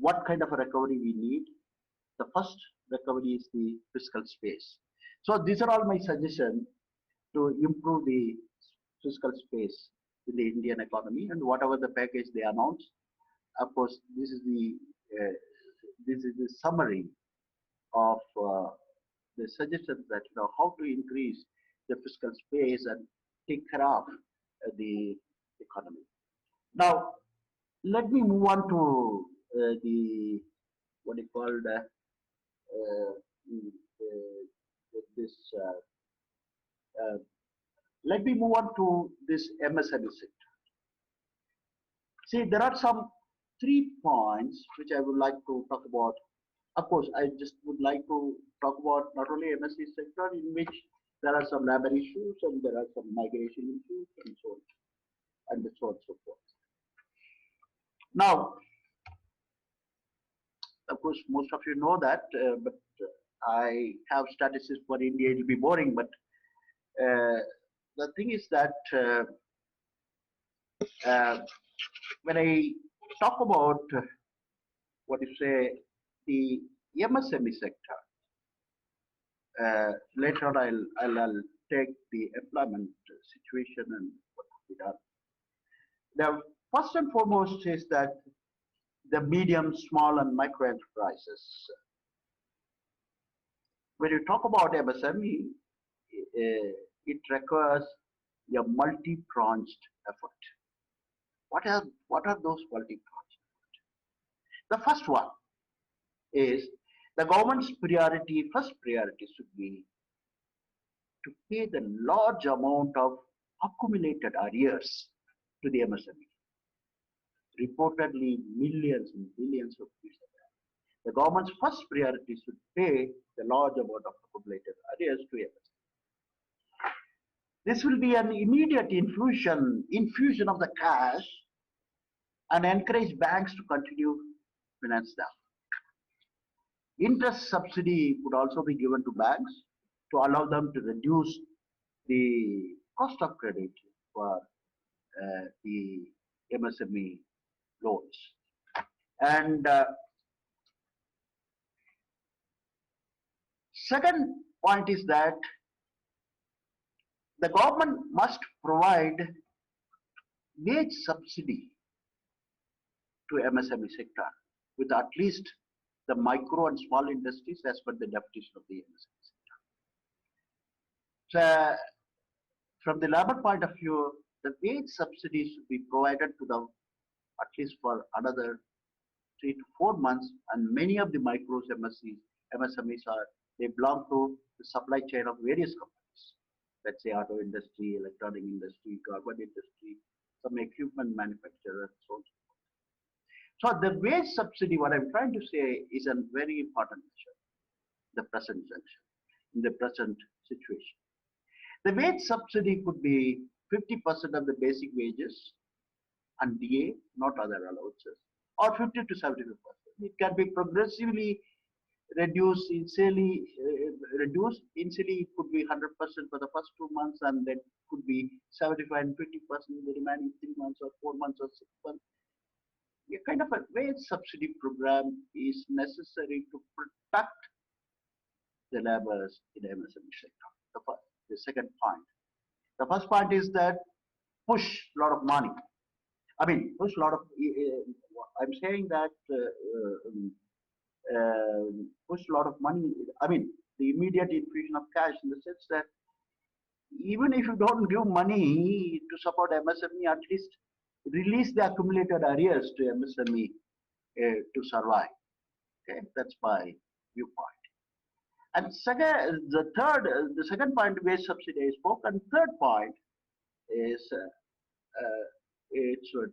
what kind of a recovery we need. The first recovery is the fiscal space. So these are all my suggestions to improve the fiscal space in the Indian economy, and whatever the package they announce. Of course, uh, this is the summary of the suggestions that how to increase the fiscal space and take care of the economy. Now, let me move on to the what you call uh, mm, this. Uh, Let me move on to this MSME sector. See, there are some 3 points which I would like to talk about. Of course, I just would like to talk about not only MSME sector in which there are some labor issues and there are some migration issues and so on and so on and so forth. Now, of course, most of you know that, but I have statistics for India. It will be boring, but uh, the thing is that uh, when I talk about what you say the MSME sector, later on I'll take the employment situation and what to be done. The first and foremost is that the medium, small, and micro enterprises. When you talk about MSME, it requires a multi-pronged effort. What are those multi-pronged? The first one is the government's first priority should be to pay the large amount of accumulated arrears to the MSME. Reportedly, millions and billions of rupees. The government's first priority should pay the large amount of accumulated arrears to MSME. This will be an immediate infusion of the cash and encourage banks to continue finance them. Interest subsidy would also be given to banks to allow them to reduce the cost of credit for the MSME loans. And second point is that the government must provide wage subsidy to MSME sector with at least the micro and small industries as per the definition of the MSME sector. So, from the labor point of view, the wage subsidy should be provided to them at least for another 3 to 4 months, and many of the micros MSMEs they belong to the supply chain of various companies. Let's say auto industry, electronic industry, garment industry, some equipment manufacturer, so on. So the wage subsidy, what I'm trying to say, is a very important measure, the present junction, in the present situation. The wage subsidy could be 50% of the basic wages and DA, not other allowances, or 50 to 75%. It can be progressively reduced. Initially, it could be 100% for the first 2 months, and then could be 75 and 20% in the remaining 3 months or 4 months or 6 months. A kind of a wage subsidy program is necessary to protect the laborers in the MSME sector. The second point. The first point is that push a lot of money. I mean, push a lot of. I'm saying that push a lot of money. I mean, the immediate infusion of cash in the sense that even if you don't give money to support MSME, at least release the accumulated arrears to MSME to survive. Okay, that's my viewpoint. And the second point, wage subsidy I spoke, and third point is it should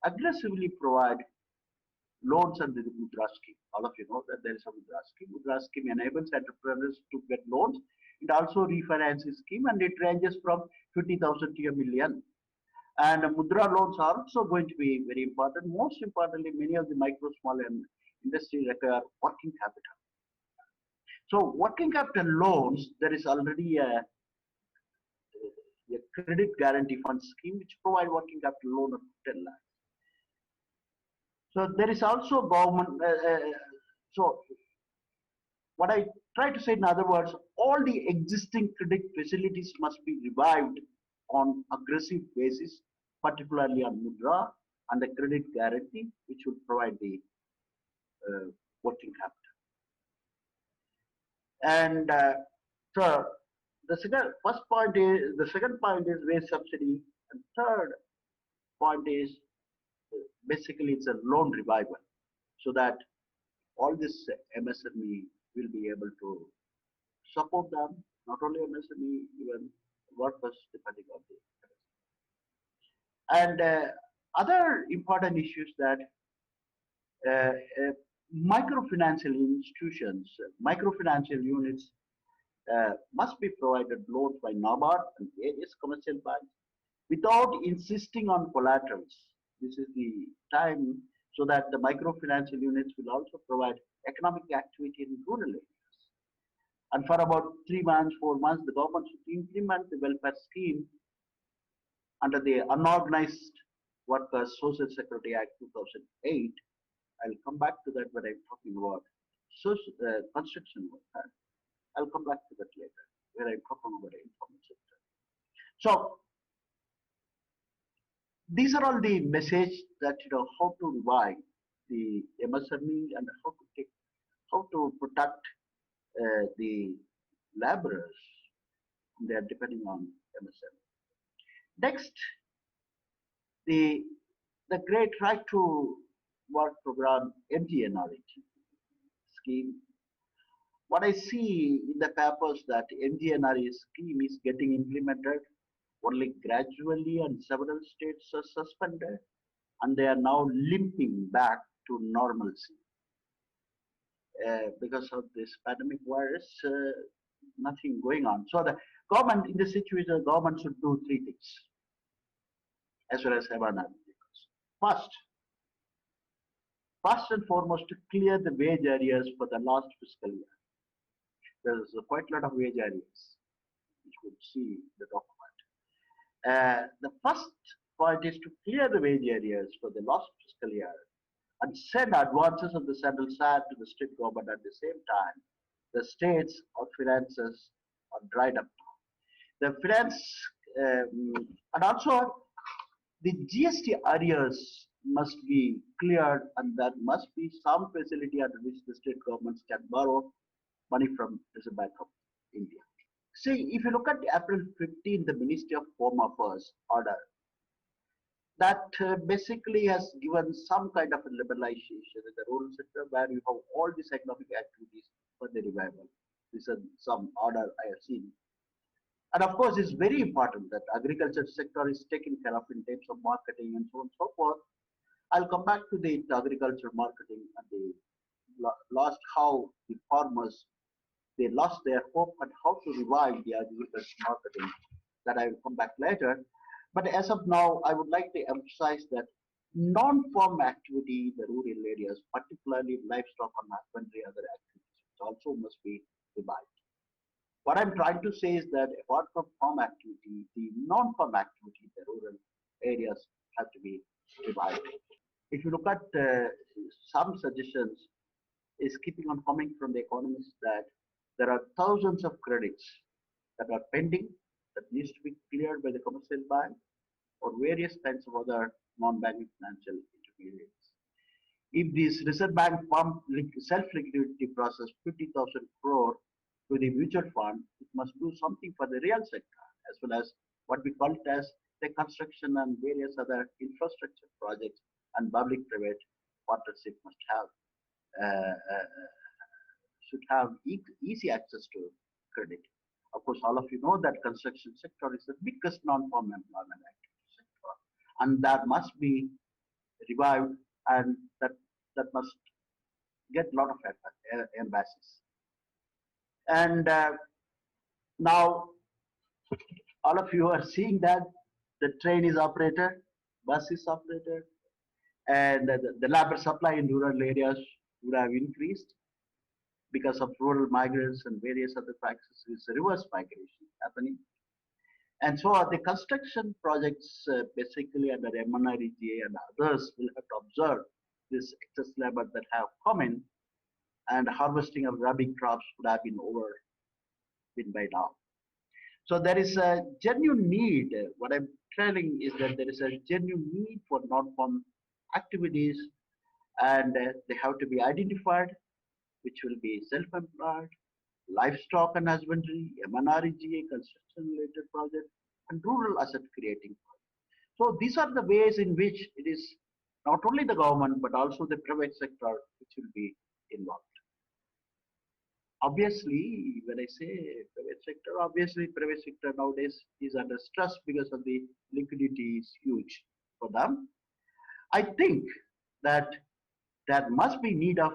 aggressively provide loans under the Mudra scheme. All of you know that there is a Mudra scheme. Mudra scheme enables entrepreneurs to get loans. It also refinances scheme, and it ranges from 50,000 to a million. And Mudra loans are also going to be very important. Most importantly, many of the micro, small, and industry require working capital. So working capital loans, there is already a credit guarantee fund scheme which provide working capital loan of 10 lakhs. So there is also government. So what I try to say in other words, all the existing credit facilities must be revived on aggressive basis, particularly on Mudra and the credit guarantee, which would provide the uh, working capital. And third, the second point is wage subsidy, and third point is basically it's a loan revival, so that all this MSME will be able to support them, not only MSME, even workers depending on the and other important issues that uh, uh, microfinancial institutions, microfinancial units must be provided loans by NABARD and various commercial banks without insisting on collaterals. This is the time so that the microfinancial units will also provide economic activity in rural areas. And for about 3 months, 4 months, the government should implement the welfare scheme under the Unorganized Workers Social Security Act 2008. I'll come back to that when I'm talking about construction workers. I'll come back to that later when I'm talking about the informal sector. So these are all the message that how to revive the MSME and how to protect the laborers. They are depending on MSME. Next, the great right to work program MGNREG scheme. What I see in the papers that MGNREG scheme is getting implemented only gradually, and several states are suspended, and they are now limping back to normalcy because of this pandemic virus. Nothing going on. So the government in this situation, the government should do three things as well as Havana. First, first and foremost, to clear the wage areas for the last fiscal year. There's quite a lot of wage areas, which you could see the document. The first point is to clear the wage areas for the last fiscal year and send advances of the central SAT to the state government at the same time. The states or finances are dried up. The finance and also the GST arrears must be cleared, and there must be some facility under which the state governments can borrow money from Reserve Bank of India. See, if you look at April 15, the Ministry of Home Affairs order, that basically has given some kind of a liberalization in the rural sector where you have all these economic activities for the revival. This is some order I have seen. And of course, it's very important that agriculture sector is taken care of in terms of marketing and so on and so forth. I'll come back to the agriculture marketing and the lost how the farmers they lost their hope and how to revive the agriculture marketing. That I will come back later. But as of now, I would like to emphasize that non-farm activity in the rural areas, particularly livestock and husbandry, other activities, also must be revived. What I'm trying to say is that apart from farm activity, the non-farm activity in the rural areas have to be revived. If you look at some suggestions, is keeping on coming from the economists that there are thousands of credits that are pending that needs to be cleared by the commercial bank or various kinds of other non-banking financial intermediaries. If this Reserve Bank pump self-liquidity process 50,000 crore to the mutual fund, it must do something for the real sector as well as what we call it as the construction and various other infrastructure projects, and public-private partnership must have should have easy access to credit. Of course, all of you know that construction sector is the biggest non-farm employment activity sector, and that must be revived, and that must get a lot of emphasis. And now all of you are seeing that the train is operated, bus is operated, and the labor supply in rural areas would have increased because of rural migrants and various other practices, reverse migration happening. And so the construction projects basically under MNREGA and others will have to observe this excess labor that have come in, and harvesting of rabi crops would have been over been by now. So there is a genuine need. What I'm telling is that there is a genuine need for non-farm activities, and they have to be identified, which will be self-employed, livestock and husbandry, MNREGA, construction-related projects, and rural asset creating. So these are the ways in which it is not only the government but also the private sector which will be involved. Obviously, when I say private sector, obviously private sector nowadays is under stress because of the liquidity is huge for them. I think that there must be need of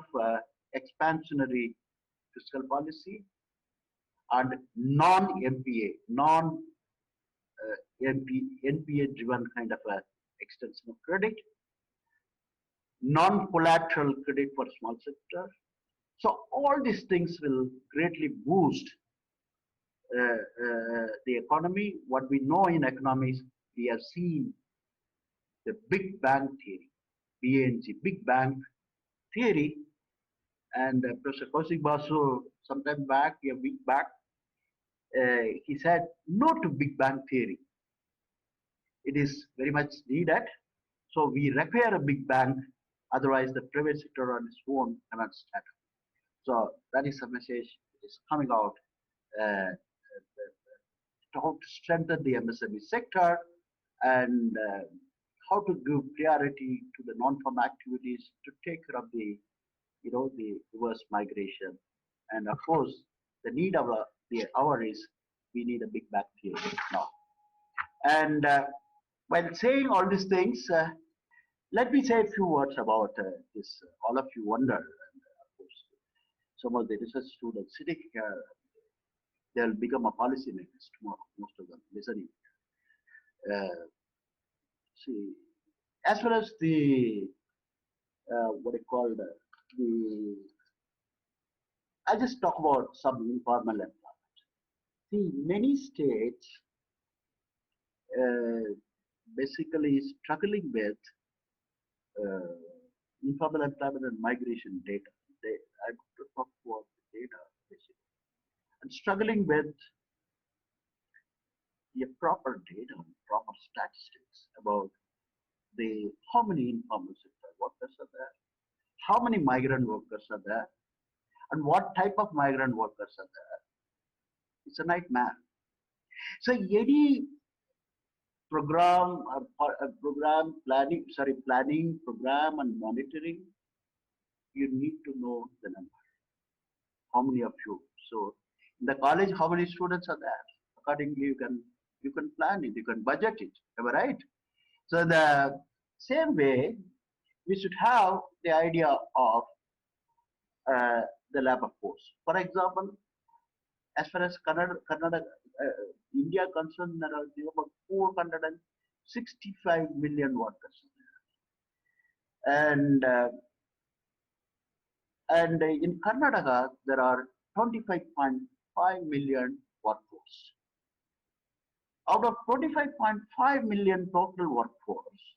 expansionary fiscal policy and non-MPA, non-NPA driven kind of a extension of credit, non-collateral credit for small sector. So all these things will greatly boost the economy. What we know in economics, we have seen the Big Bang theory, BNG, Big Bang theory, and Professor Kaushik Basu sometime back, a week back, he said no to Big Bang theory. It is very much needed. So we require a Big Bang, otherwise the private sector on its own cannot stand. So that is a message that is coming out how to strengthen the MSME sector and how to give priority to the non-farm activities to take care of the the reverse migration. And of course, the need of the hour is we need a Big Bang theory now. And while saying all these things, let me say a few words about this. All of you wonder, and of course, some of the research students sitting here, they'll become a policymakers tomorrow, most of them listening. See, as well as the, what I call I just talk about some informal employment. See, many states basically struggling with informal employment and migration data. I want to talk about the data basically, and struggling with the proper data, proper statistics about the how many informal sector workers are there, how many migrant workers are there, and what type of migrant workers are there. It's a nightmare. So any program, planning, program and monitoring, you need to know the number. How many of you? So in the college, how many students are there? Accordingly, you can plan it, you can budget it. Am I right? So the same way, we should have the idea of the labor force. For example, as far as Canada, India concerned, there are about 465 million workers, and in Karnataka there are 25.5 million workforce. Out of 25.5 million total workforce,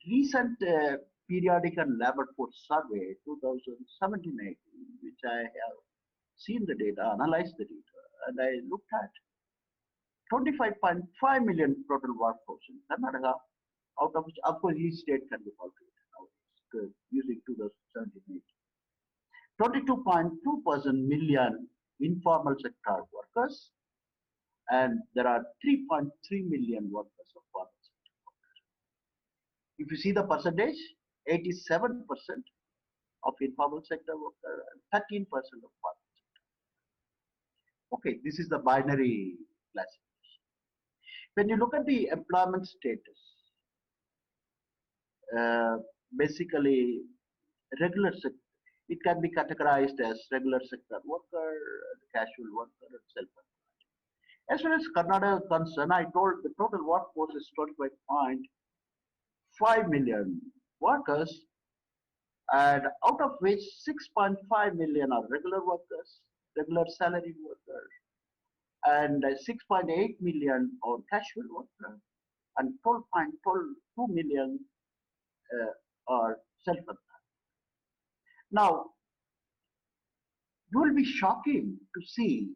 recent periodic and labor force survey 2017-18, which I have seen the data, analyzed the data, and I looked at 25.5 million total workforce in Karnataka, out of which, of course, each state can be calculated nowadays using 2017-18. 22.2% million informal sector workers, and there are 3.3 million workers of formal sector workers. If you see the percentage, 87% of informal sector worker and 13% of formal sector. Okay, this is the binary classification. When you look at the employment status, basically regular sector, it can be categorized as regular sector worker, casual worker, and self-employed. As far as Karnataka is concerned, I told the total workforce is 25.5 million workers, and out of which 6.5 million are regular workers, regular salary workers, and 6.8 million are casual workers, and 12.2 million or self-employed. Now, you will be shocking to see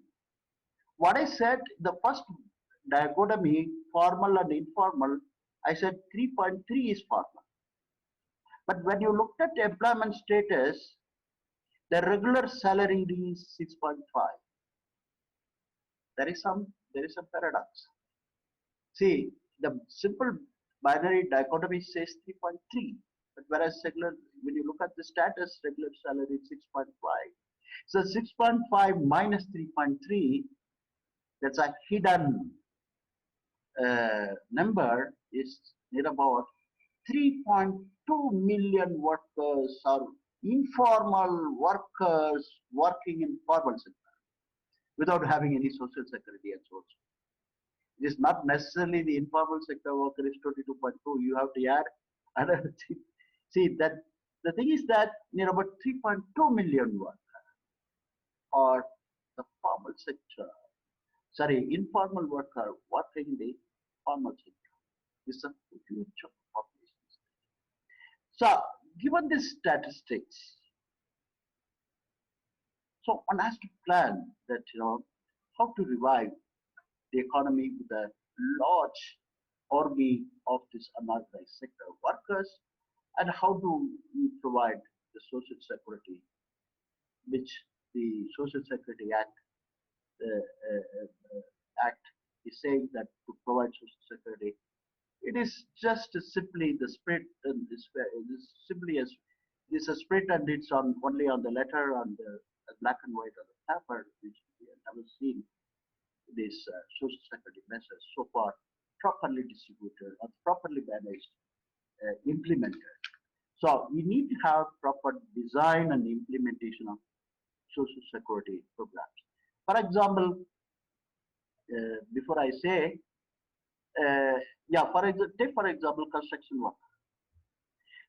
what I said. The first dichotomy, formal and informal, I said 3.3 is formal. But when you looked at employment status, the regular salary is 6.5. There is some paradox. See, the simple binary dichotomy says 3.3, but whereas regular, when you look at the status, regular salary is 6.5. So 6.5 minus 3.3, that's a hidden number, is near about 3.2 million workers are informal workers working in formal sector without having any social security and so on. It is not necessarily the informal sector worker is 22.2. You have to add another. See that the thing is that near about 3.2 million workers or the formal sector, sorry, informal worker working in the formal sector. This is a huge population. So, given these statistics, so one has to plan that how to revive the economy with a large army of this unorganized sector workers, and how do we provide the social security, which the Social Security Act is saying that to provide social security, it is just simply the spread, and this simply as this is a spread, and it's on only on the letter, on the black and white on the paper, which we have never seen these social security measures so far properly distributed or properly managed, implemented. So we need to have proper design and implementation of social security programs. For example, before I say, yeah, take for example construction work.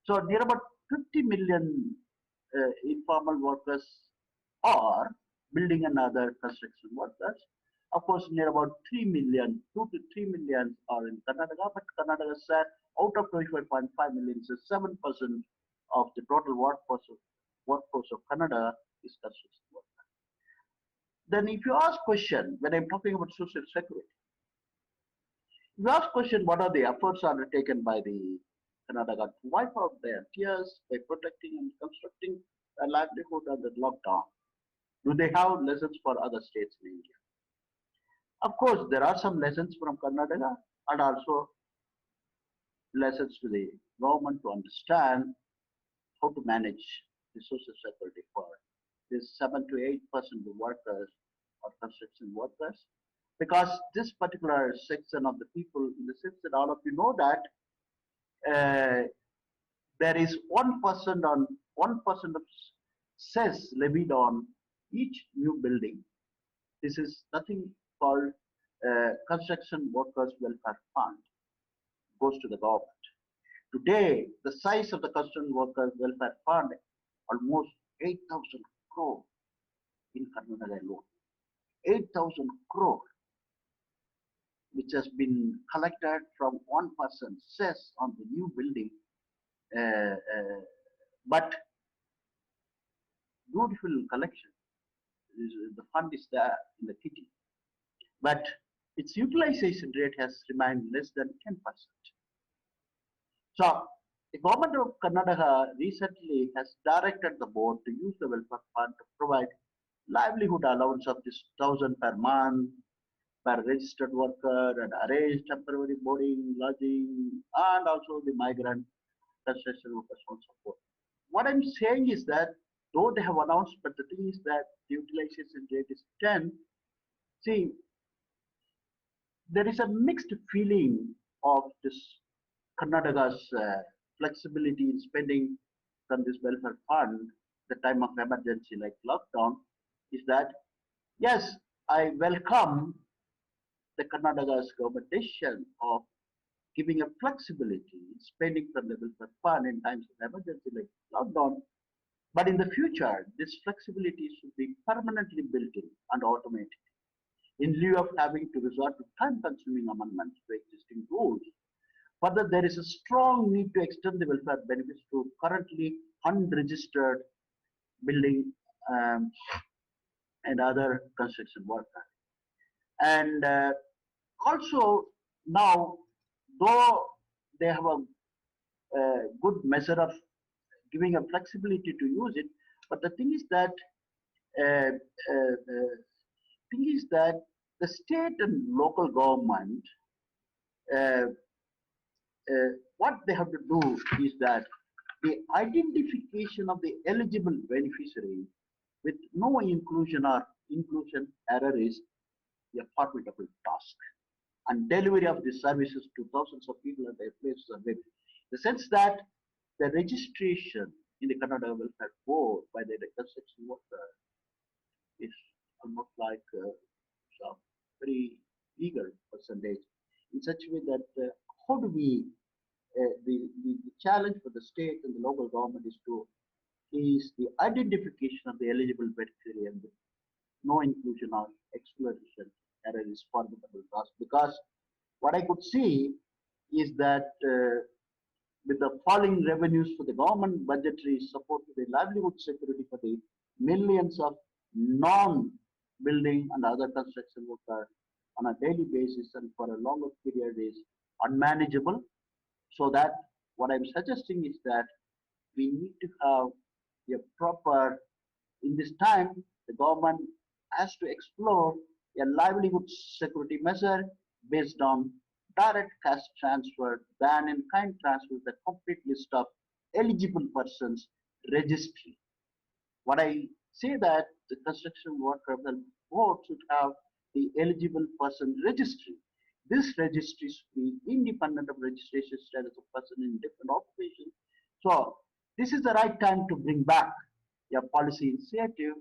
So near about 50 million informal workers are building and other construction workers. Of course, near about 3 million, 2 to 3 million are in Karnataka, but Karnataka said out of 25.5 million, so 7% of the total workforce of Canada is construction workers. Then if you ask question, when I'm talking about social security, you ask question, what are the efforts undertaken by the Karnataka to wipe out their tears by protecting and constructing a livelihood under lockdown? Do they have lessons for other states in India? Of course, there are some lessons from Karnataka and also lessons to the government to understand how to manage the social security for this 7 to 8% of workers or construction workers. Because this particular section of the people, in the sense that all of you know that there is 1% of cess levied on each new building. This is nothing called construction workers welfare fund. It goes to the government. Today, the size of the construction workers welfare fund almost 8,000 crore in Karnataka alone. 8,000 crore, which has been collected from 1% cess on the new building, but beautiful collection. The fund is there in the kitty, but its utilization rate has remained less than 10%. So the government of Karnataka recently has directed the board to use the welfare fund to provide livelihood allowance of this 1,000 per month per registered worker and arrange temporary boarding, lodging, and also the migrant construction workers and so forth. What I'm saying is that though they have announced, but the thing is that the utilization rate is 10. See, there is a mixed feeling of this Karnataka's flexibility in spending from this welfare fund, the time of emergency like lockdown, is that yes, I welcome the Karnataka's government decision of giving a flexibility in spending from the welfare fund in times of emergency like lockdown. But in the future, this flexibility should be permanently built in and automated, in lieu of having to resort to time-consuming amendments to existing rules Further, there is a strong need to extend the welfare benefits to currently unregistered building um, and other construction workers. And also now, though they have a good measure of giving a flexibility to use it, but the thing is that uh, the state and local government, uh, what they have to do is that the identification of the eligible beneficiary with no inclusion or inclusion error is a formidable task. And delivery of these services to thousands of people at their places of living. The sense that the registration in the Kannada Welfare Board by the construction worker is almost like some very eager percentage in such a way that how do we the challenge for the state and the local government is the identification of the eligible beneficiary and no inclusion or exclusion error is formidable task, because what I could see is that with the falling revenues for the government budgetary support to the livelihood security for the millions of non-building and other construction workers on a daily basis and for a longer period is unmanageable. So that what I'm suggesting is that we need to have a proper, in this time, the government has to explore a livelihood security measure based on direct cash transfer than in kind transfer, the complete list of eligible persons registry. What I say that the construction worker board should have the eligible person registry. This registry should be independent of registration status of person in different occupations. So this is the right time to bring back a policy initiative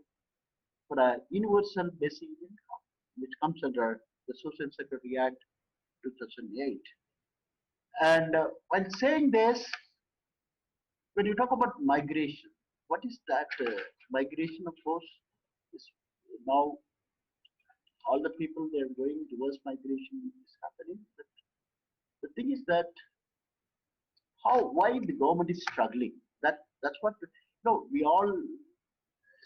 for a universal basic income, which comes under the Social Security Act 2008. And while saying this, when you talk about migration, what is that? Migration, of course, is now all the people they are going reverse migration is happening. But the thing is that why the government is struggling. That's what we all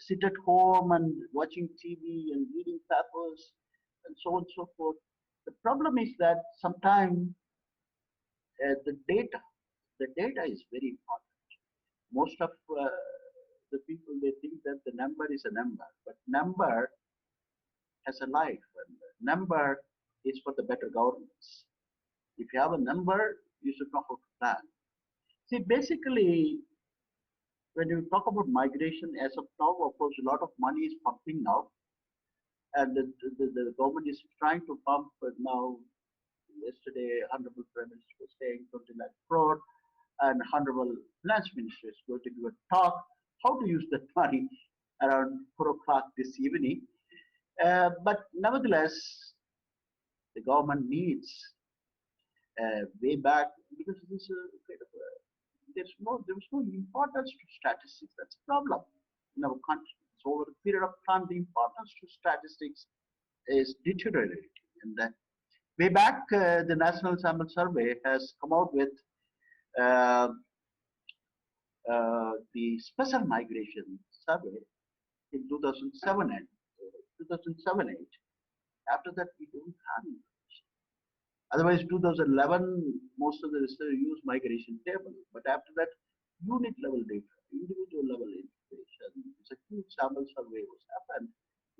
sit at home and watching TV and reading papers and so on and so forth. The problem is that sometimes the data is very important. Most of the people they think that the number is a number, but number has a life, and number is for the better governance. If you have a number, you should know how to plan. See, basically, when you talk about migration, as of now, of course, a lot of money is pumping now, and the government is trying to pump now. Yesterday, Honorable Prime Minister was saying 20 lakh crore, and Honorable Finance Minister is going to give a talk how to use that money around 4 o'clock this evening. But nevertheless, the government needs way back, because this kind of there was no importance to statistics. That's a problem in our country. So over a period of time, the importance to statistics is deteriorating. And then way back, the National Sample Survey has come out with uh, the special migration survey in 2007 and 2007-8. After that, we don't have information. Otherwise, 2011, most of the research use migration table. But after that, unit level data, individual level information. It's a huge sample survey was happened.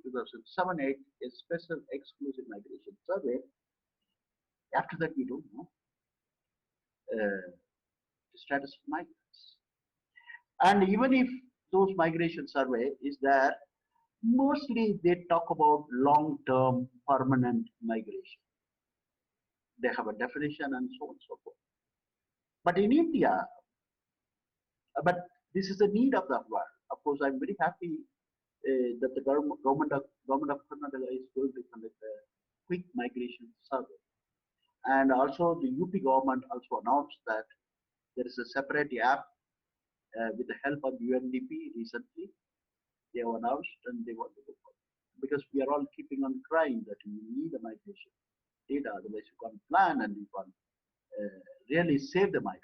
2007-8, a special exclusive migration survey. After that, we don't know the status of migrants. And even if those migration survey is there, mostly they talk about long-term permanent migration. They have a definition and so on and so forth. But in India, but this is the need of the world. Of course, I'm very happy that the government of Karnataka is going to conduct a quick migration survey. And also the UP government also announced that there is a separate app with the help of UNDP recently. They have announced and they want to go for it. Because we are all keeping on crying that we need a migration data, otherwise you can't plan and you can't really save the migrants.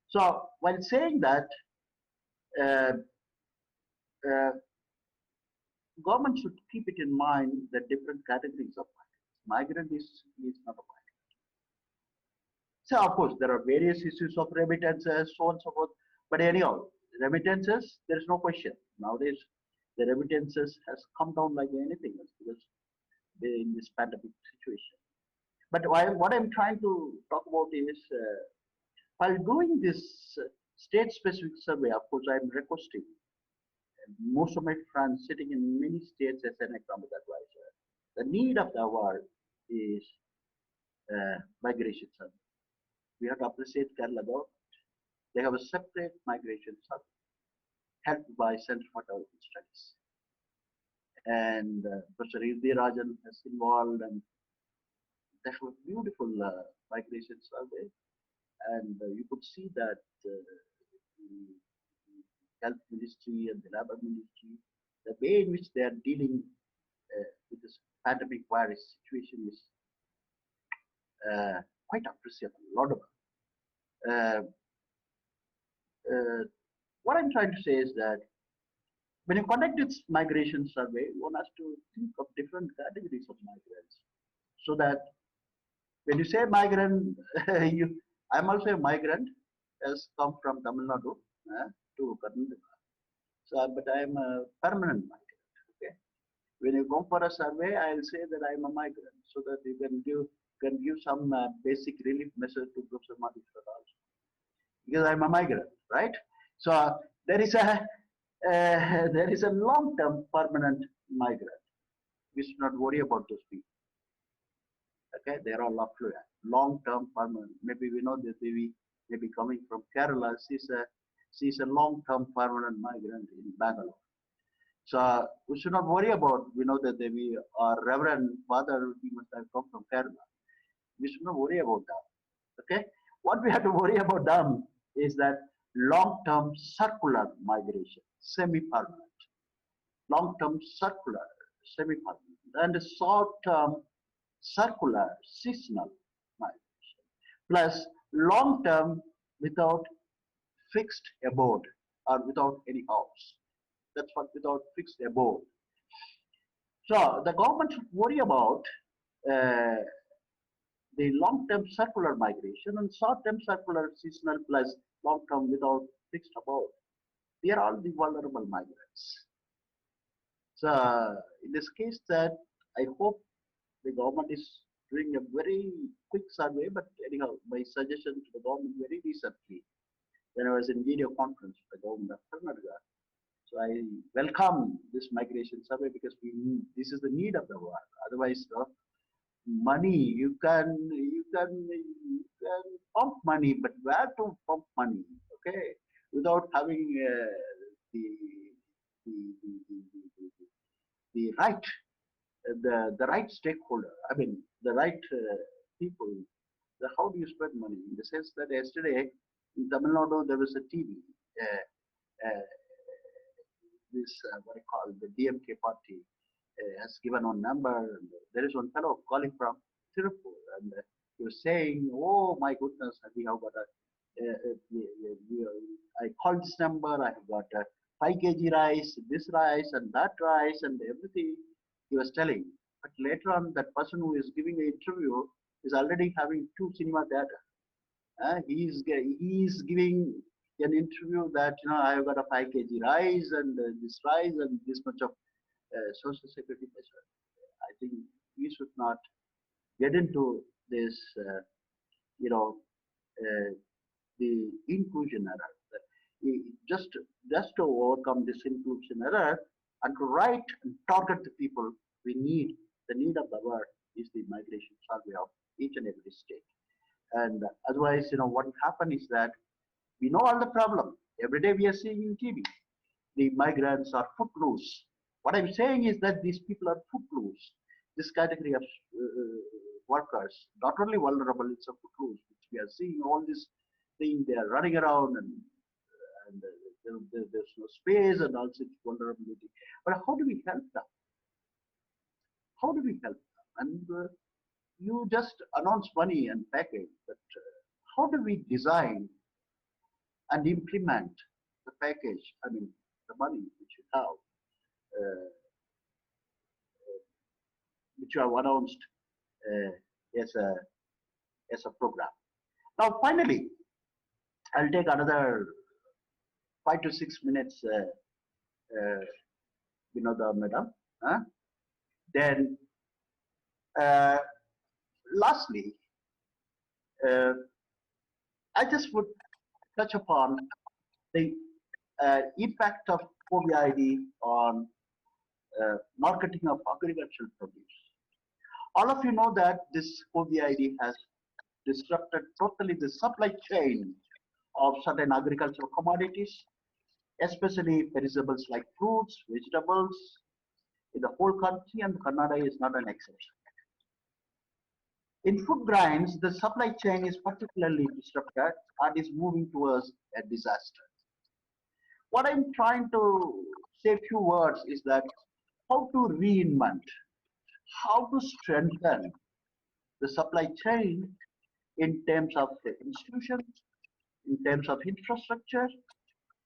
So while saying that, uh, uh, government should keep it in mind the different categories of migrants. Migrant is not a migrant. So of course there are various issues of remittances, so on and so forth. But anyhow, remittances, there is no question. Nowadays, the remittances has come down like anything else because they're in this pandemic situation. But what I'm trying to talk about is while doing this state-specific survey, of course, I'm requesting most of my friends sitting in many states as an economic advisor. The need of the hour is migration survey. We have to appreciate Kerala government. They have a separate migration survey helped by Center for Development Studies. And Professor Irdi Rajan has involved, and they have a beautiful migration survey. And you could see that the health ministry and the labor ministry, the way in which they are dealing with this pandemic virus situation is quite appreciable, laudable. Uh, uh, what I'm trying to say is that when you conduct this migration survey, one has to think of different categories of migrants. So that when you say migrant, I'm also a migrant, has come from Tamil Nadu to Karnataka. So, but I'm a permanent migrant. Okay. When you go for a survey, I'll say that I'm a migrant, so that you can give some basic relief measure to Professor Madhuswar also, because I'm a migrant, right? So there is a there is a long-term permanent migrant. We should not worry about those people. Okay, they are all affluent, long-term permanent. Maybe we know that they may be coming from Kerala. She's a long-term permanent migrant in Bangalore. So we should not worry about. We know that we our Reverend Father, he must have come from Kerala. We should not worry about that. Okay, what we have to worry about them is that long-term circular migration, semi-permanent, long-term circular, semi-permanent, and short-term circular, seasonal migration, plus long-term without fixed abode or without any house. That's what without fixed abode. So the government should worry about uh, the long-term circular migration and short-term circular seasonal plus long-term without fixed abode. They are all the vulnerable migrants. So in this case, that I hope the government is doing a very quick survey. But anyhow, my suggestion to the government very recently, when I was in video conference with the government of Karnataka, so I welcome this migration survey because this is the need of the world. Otherwise, money you can pump money, but where to pump money? Okay, without having the, the, the, the, the, the right the right stakeholder. I mean the right people. How do you spend money? In the sense that yesterday in Tamil Nadu there was a TV. Uh, uh, this what I call the DMK party has given one number. And there is one fellow calling from Tirupur, and he was saying, "Oh my goodness, we have got a. I called this number. I have got a 5 kg rice, this rice, and that rice, and everything." He was telling. But later on, that person who is giving the interview is already having 2 cinema theater. He is giving an interview that I have got a 5 kg rice and this rice and this much of social security measure. I think we should not get into this, you know, uh, the inclusion error. Just just to overcome this inclusion error and to write and target the people we need. The need of the world is the migration survey of each and every state. And otherwise, what will happen is that we know all the problem. Every day we are seeing in TV, the migrants are footloose. What I'm saying is that these people are footloose. This category of workers, not only vulnerable, it's a footloose, which we are seeing all this thing, they are running around and there's no space and also it's vulnerability. But how do we help them? How do we help them? And you just announce money and package, but how do we design and implement the package? I mean, the money which you have, which you have announced as a program. Now, finally, I'll take another 5 to 6 minutes, uh, Vinoda madam. Then, uh, lastly, uh, I just would touch upon the impact of COVID on marketing of agricultural produce. All of you know that this COVID has disrupted totally the supply chain of certain agricultural commodities, especially perishables like fruits, vegetables, in the whole country, and Karnataka is not an exception. In food grains, the supply chain is particularly disrupted and is moving towards a disaster. What I'm trying to say a few words is that how to reinvent, how to strengthen the supply chain in terms of the institutions, in terms of infrastructure,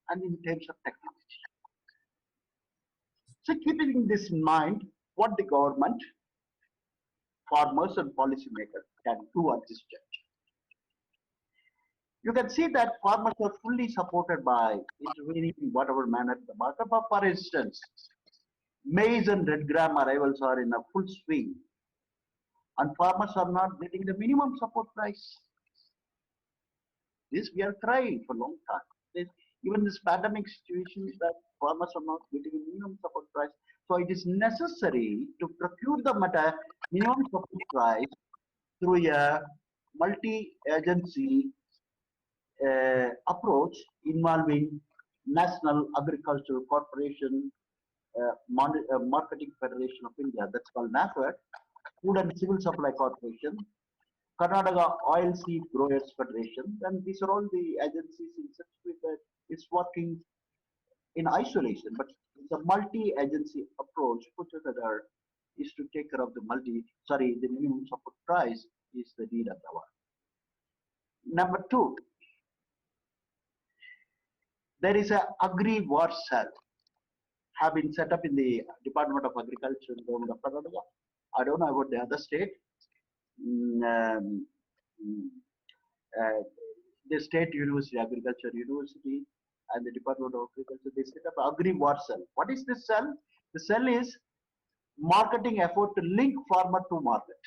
and in terms of technology. So keeping this in mind, what the government, farmers and policymakers can do at this juncture. You can see that farmers are fully supported by intervening in whatever manner the market. But for instance, maize and red gram arrivals are in a full swing, and farmers are not getting the minimum support price. This we are trying for a long time. Even this pandemic situation that farmers are not getting a minimum support price. So it is necessary to procure the minimum support price through a multi-agency approach involving National Agricultural Corporation, Marketing Federation of India, that's called NAFED, Food and Civil Supply Corporation, Karnataka Oilseed Growers Federation, and these are all the agencies in such a way that it's working in isolation, but it's a multi-agency approach put together is to take care of the the minimum support price is the need of the hour. Number two, there is a Agri War Cell have been set up in the Department of Agriculture in Government of Karnataka. I don't know about the other state. The State University, Agriculture University, and the Department of Agriculture, they set up Agri War Cell. What is this cell? The cell is marketing effort to link farmer to market.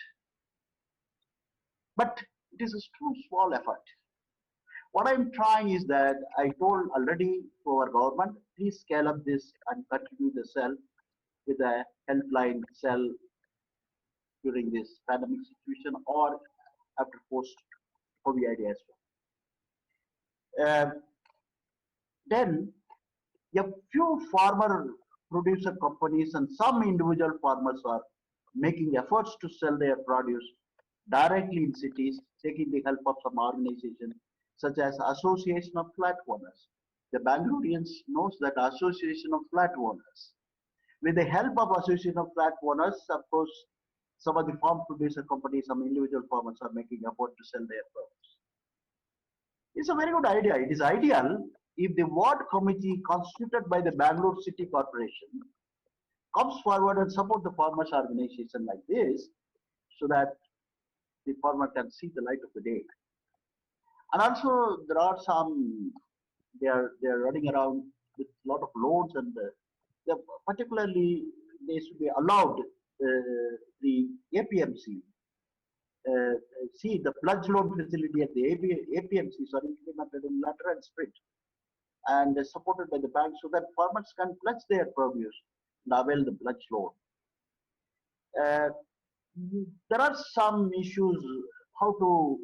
But it is a too small effort. What I'm trying is that I told already to our government, please scale up this and continue the cell with a helpline cell during this pandemic situation or after post-COVID as well. Then a few farmer producer companies and some individual farmers are making efforts to sell their produce directly in cities, taking the help of some organizations such as Association of Flat Owners. The Bangaloreans knows that Association of Flat Owners. With the help of Association of Flat Owners, of course, some of the farm producer companies, some individual farmers are making effort to sell their produce. It's a very good idea. It is ideal if the ward committee constituted by the Bangalore City Corporation comes forward and support the farmers organization like this so that the farmer can see the light of the day. And also there are some, they are running around with a lot of loans and particularly they should be allowed the APMC. See the pledge loan facility at the APMCs are implemented in latter and split and supported by the bank so that farmers can pledge their produce and avail the pledge loan. There are some issues how to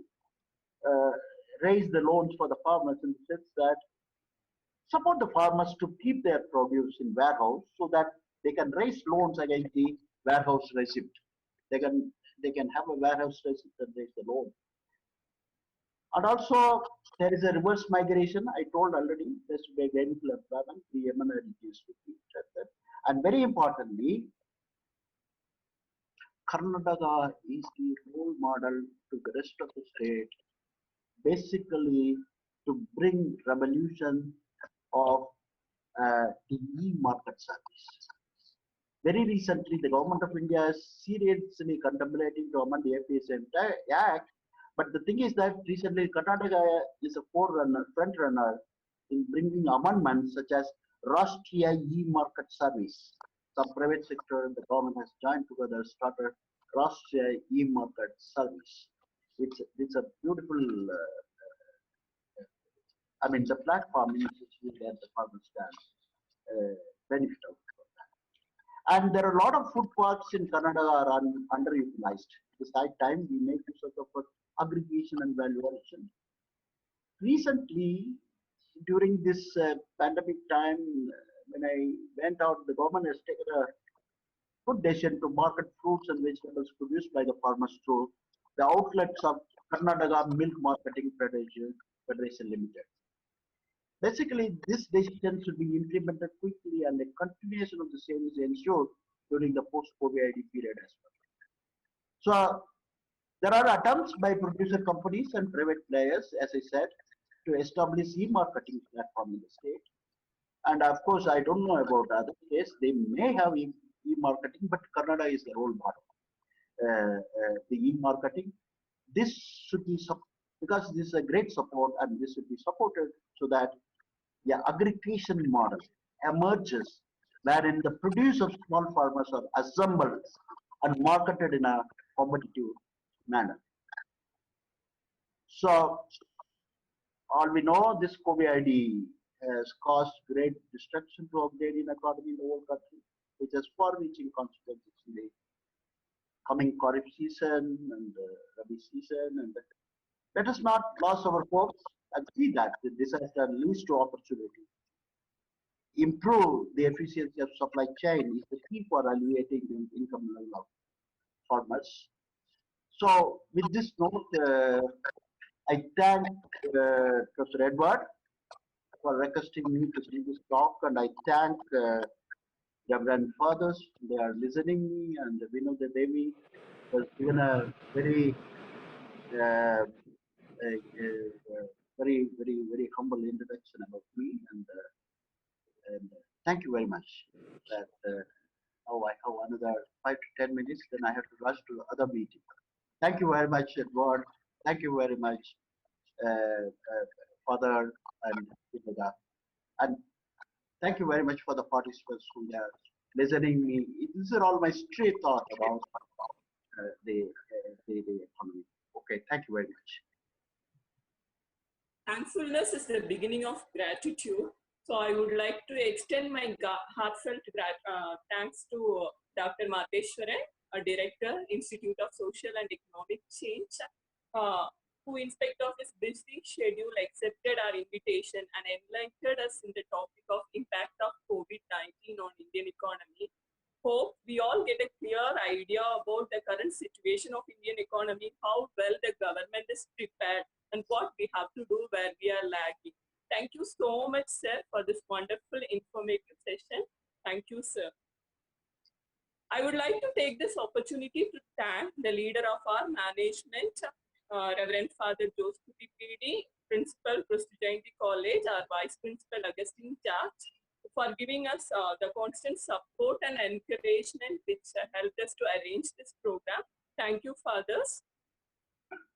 raise the loans for the farmers in the sense that support the farmers to keep their produce in warehouse so that they can raise loans against the warehouse receipt. They can have a warehouse receipt and raise the loan. And also there is a reverse migration. I told already there should be a gainful employment, the MNREGs should be strengthened. And very importantly, Karnataka is the role model to the rest of the state, basically to bring revolution of the e-market service. Very recently, the government of India is seriously contemplating to amend the APSM Act. But the thing is that recently Karnataka is a forerunner, front runner in bringing amendments such as Rashtriya e-market service. Some private sector and the government has joined together, started Rashtriya e-market service. It's a beautiful, I mean, the platform in which we get the farmers can benefit out. And there are a lot of food parks in Canada are underutilized. It's high time we make use of the aggregation and valuation. Recently, during this pandemic time, when I went out, the government has taken a good decision to market fruits and vegetables produced by the farmers through the outlets of Karnataka Milk Marketing Federation Limited. Basically, this decision should be implemented quickly and a continuation of the same is ensured during the post-COVID period as well. So, there are attempts by producer companies and private players, as I said, to establish e-marketing platform in the state. And of course, I don't know about other states. They may have e-marketing, but Kannada is the role model. The e-marketing. This should be because this is a great support, and this should be supported so that the aggregation model emerges, wherein the produce of small farmers are assembled and marketed in a competitive manner. So, all we know, this COVID has caused great destruction to agrarian economy in the whole country, which has far-reaching consequences in the coming Kharif season and Rabi season. And let us not lose our hopes and see that the disaster leads to opportunity. Improve the efficiency of supply chain is the key for alleviating the income level of farmers. So, with this note, I thank Professor Edward for requesting me to do this talk, and I thank Reverend Fathers. They are listening me, and Vinod Devi was given a very, uh, very humble introduction about me, and thank you very much. That now I have another 5 to 10 minutes, then I have to rush to the other meeting. Thank you very much, Edward. Thank you very much, Father and Vinod. And thank you very much for the participants who are listening me. These are all my straight thoughts about the economy. Okay, thank you very much. Thankfulness is the beginning of gratitude. So I would like to extend my heartfelt thanks to Dr. Madheshwaran, a director, Institute of Social and Economic Change, who in spite of his busy schedule accepted our invitation and enlightened us in the topic of impact of COVID-19 on Indian economy. Hope we all get a clear idea about the current situation of Indian economy, how well the government is prepared, and what we have to do where we are lagging. Thank you so much, sir, for this wonderful informative session. Thank you, sir. I would like to take this opportunity to thank the leader of our management, Reverend Father Joseph PD, Principal, Christy Jayanti College, our Vice Principal, Augustine Church, for giving us the constant support and encouragement which helped us to arrange this program. Thank you, Fathers.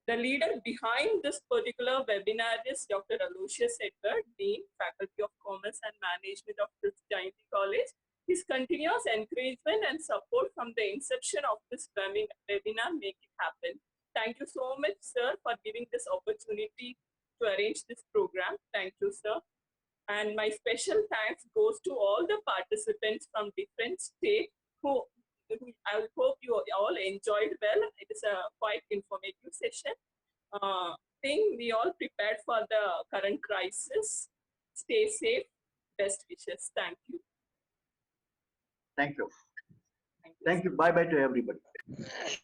The leader behind this particular webinar is Dr. Aloysius Edward, Dean, Faculty of Commerce and Management of Christy Jayanti College. His continuous encouragement and support from the inception of this webinar make it happen. Thank you so much, sir, for giving this opportunity to arrange this program. Thank you, sir. And my special thanks goes to all the participants from different states who I hope you all enjoyed well. It is a quite informative session. Think we all prepared for the current crisis. Stay safe. Best wishes. Thank you. Thank you. Thank you. Bye-bye to everybody.